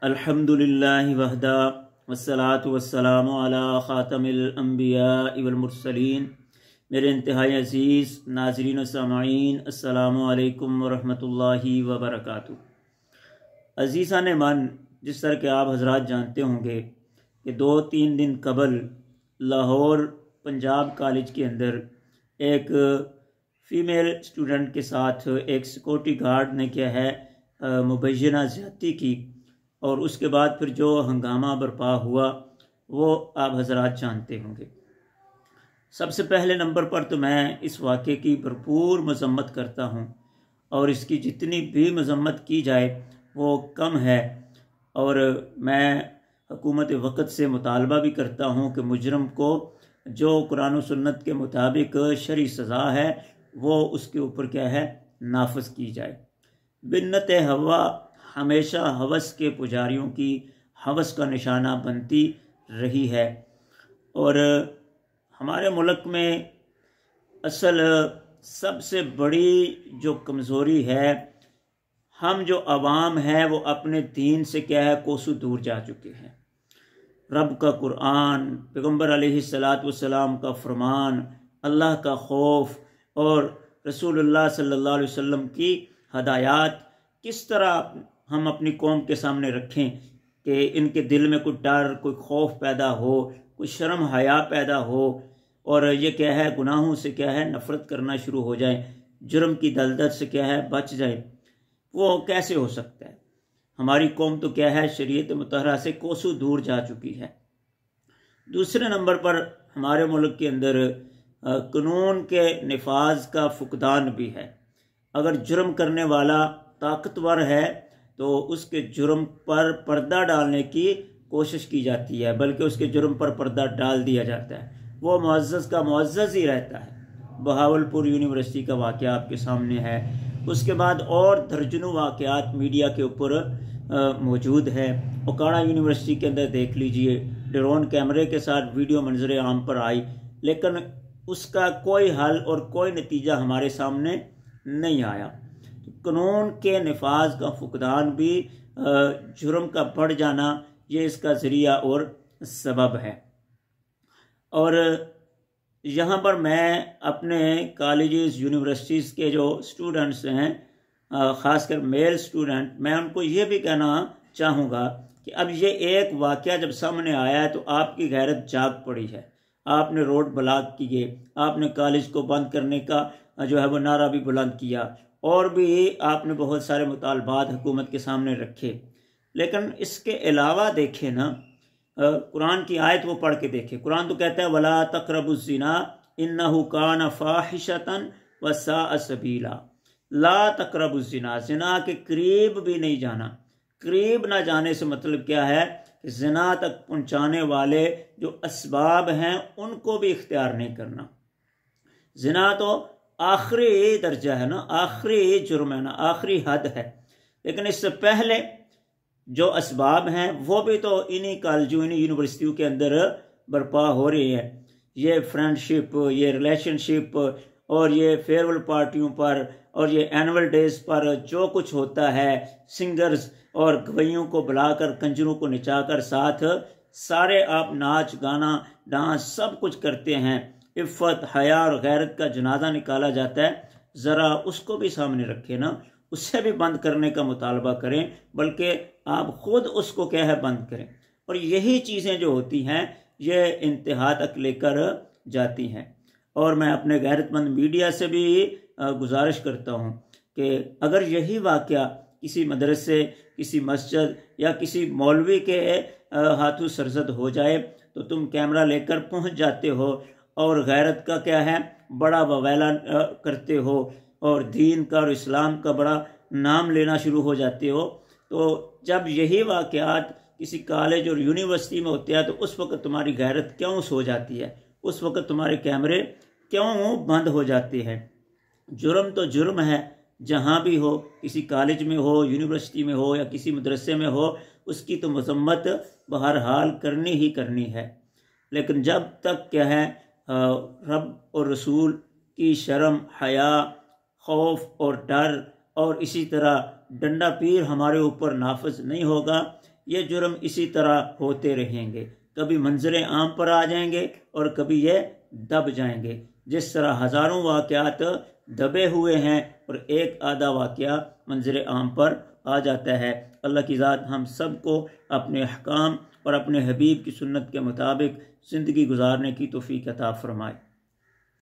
الحمدللہ وحدہ والصلاۃ والسلام علی خاتم الانبیاء والمرسلین۔ میرے انتہائی عزیز ناظرین و سامعین، السلام علیکم ورحمۃ اللہ وبرکاتہ۔ عزیزان من، جس طرح کہ آپ حضرات جانتے ہوں گے کہ 2-3 دن قبل لاہور پنجاب کالج کے اندر ایک فیمیل اسٹوڈنٹ کے ساتھ ایک سیکورٹی گارڈ نے کیا ہے مبینہ زیادتی کی، اور اس کے بعد پھر جو ہنگامہ برپا ہوا وہ آپ حضرات جانتے ہوں گے۔ سب سے پہلے نمبر پر تو میں اس واقعے کی بھرپور مذمت کرتا ہوں، اور اس کی جتنی بھی مذمت کی جائے وہ کم ہے، اور میں حکومت وقت سے مطالبہ بھی کرتا ہوں کہ مجرم کو جو قرآن و سنت کے مطابق شرعی سزا ہے وہ اس کے اوپر کیا ہے نافذ کی جائے۔ بنت ہوا ہمیشہ ہوس کے پجاریوں کی ہوس کا نشانہ بنتی رہی ہے، اور ہمارے ملک میں اصل سب سے بڑی جو کمزوری ہے، ہم جو عوام ہیں وہ اپنے دین سے کیا ہے کوسوں دور جا چکے ہیں۔ رب کا قرآن، پیغمبر علیہ السلام کا فرمان، اللہ کا خوف اور رسول اللہ صلی اللہ علیہ وسلم کی ہدایات کس طرح ہم اپنی قوم کے سامنے رکھیں کہ ان کے دل میں کوئی ڈر، کوئی خوف پیدا ہو، کوئی شرم حیا پیدا ہو، اور یہ کیا ہے گناہوں سے کیا ہے نفرت کرنا شروع ہو جائے، جرم کی دلدل سے کیا ہے بچ جائے۔ وہ کیسے ہو سکتا ہے؟ ہماری قوم تو کیا ہے شریعت مطہرہ سے کوسوں دور جا چکی ہے۔ دوسرے نمبر پر ہمارے ملک کے اندر قانون کے نفاذ کا فقدان بھی ہے۔ اگر جرم کرنے والا طاقتور ہے تو اس کے جرم پر پردہ ڈالنے کی کوشش کی جاتی ہے، بلکہ اس کے جرم پر پردہ ڈال دیا جاتا ہے، وہ معزز کا معزز ہی رہتا ہے۔ بہاولپور یونیورسٹی کا واقعہ آپ کے سامنے ہے، اس کے بعد اور درجنوں واقعات میڈیا کے اوپر موجود ہے۔ اوکاڑا یونیورسٹی کے اندر دیکھ لیجئے، ڈرون کیمرے کے ساتھ ویڈیو منظر عام پر آئی، لیکن اس کا کوئی حل اور کوئی نتیجہ ہمارے سامنے نہیں آیا۔ قانون کے نفاذ کا فقدان بھی جرم کا بڑھ جانا، یہ اس کا ذریعہ اور سبب ہے۔ اور یہاں پر میں اپنے کالجز یونیورسٹیز کے جو اسٹوڈنٹس ہیں، خاص کر میل اسٹوڈنٹ، میں ان کو یہ بھی کہنا چاہوں گا کہ اب یہ ایک واقعہ جب سامنے آیا ہے تو آپ کی غیرت جاگ پڑی ہے۔ آپ نے روڈ بلاک کیے، آپ نے کالج کو بند کرنے کا جو ہے وہ نعرہ بھی بلند کیا، اور بھی آپ نے بہت سارے مطالبات حکومت کے سامنے رکھے، لیکن اس کے علاوہ دیکھیں نا، قرآن کی آیت وہ پڑھ کے دیکھیں۔ قرآن تو کہتا ہے وَلَا تَقْرَبُوا الزِّنَا إِنَّهُ كَانَ فَاحِشَةً وَسَاءَ سَبِيلًا۔ لا تقربوا الزنا، زنا کے قریب بھی نہیں جانا۔ قریب نہ جانے سے مطلب کیا ہے کہ زنا تک پہنچانے والے جو اسباب ہیں ان کو بھی اختیار نہیں کرنا۔ زنا تو آخری درجہ ہے نا، آخری جرم ہے نا، آخری حد ہے، لیکن اس سے پہلے جو اسباب ہیں وہ بھی تو انہی کالجوں، انہی یونیورسٹیوں کے اندر برپا ہو رہی ہے۔ یہ فرینڈ شپ، یہ ریلیشن شپ، اور یہ فیئر پارٹیوں پر اور یہ اینول ڈیز پر جو کچھ ہوتا ہے، سنگرز اور گویوں کو بلا کر، کنجروں کو نچا کر ساتھ سارے آپ ناچ گانا ڈانس سب کچھ کرتے ہیں، عفت حیا اور غیرت کا جنازہ نکالا جاتا ہے۔ ذرا اس کو بھی سامنے رکھے نا، اس سے بھی بند کرنے کا مطالبہ کریں، بلکہ آپ خود اس کو کیا ہے بند کریں۔ اور یہی چیزیں جو ہوتی ہیں یہ انتہا تک لے کر جاتی ہیں۔ اور میں اپنے غیرت مند میڈیا سے بھی گزارش کرتا ہوں کہ اگر یہی واقعہ کسی مدرسے، کسی مسجد یا کسی مولوی کے ہاتھوں سرزد ہو جائے تو تم کیمرہ لے کر پہنچ جاتے ہو اور غیرت کا کیا ہے بڑا وویلا کرتے ہو، اور دین کا اور اسلام کا بڑا نام لینا شروع ہو جاتے ہو۔ تو جب یہی واقعات کسی کالج اور یونیورسٹی میں ہوتے ہیں تو اس وقت تمہاری غیرت کیوں سو جاتی ہے؟ اس وقت تمہارے کیمرے کیوں بند ہو جاتے ہیں؟ جرم تو جرم ہے، جہاں بھی ہو، کسی کالج میں ہو، یونیورسٹی میں ہو یا کسی مدرسے میں ہو، اس کی تو مذمت بہرحال کرنی ہی کرنی ہے۔ لیکن جب تک کیا ہے رب اور رسول کی شرم، حیا، خوف اور ڈر اور اسی طرح ڈنڈا پیر ہمارے اوپر نافذ نہیں ہوگا، یہ جرم اسی طرح ہوتے رہیں گے، کبھی منظر عام پر آ جائیں گے اور کبھی یہ دب جائیں گے، جس طرح ہزاروں واقعات دبے ہوئے ہیں اور ایک آدھا واقعہ منظر عام پر آ جاتا ہے۔ اللہ کی ذات ہم سب کو اپنے احکام اور اپنے حبیب کی سنت کے مطابق زندگی گزارنے کی توفیق عطا فرمائے۔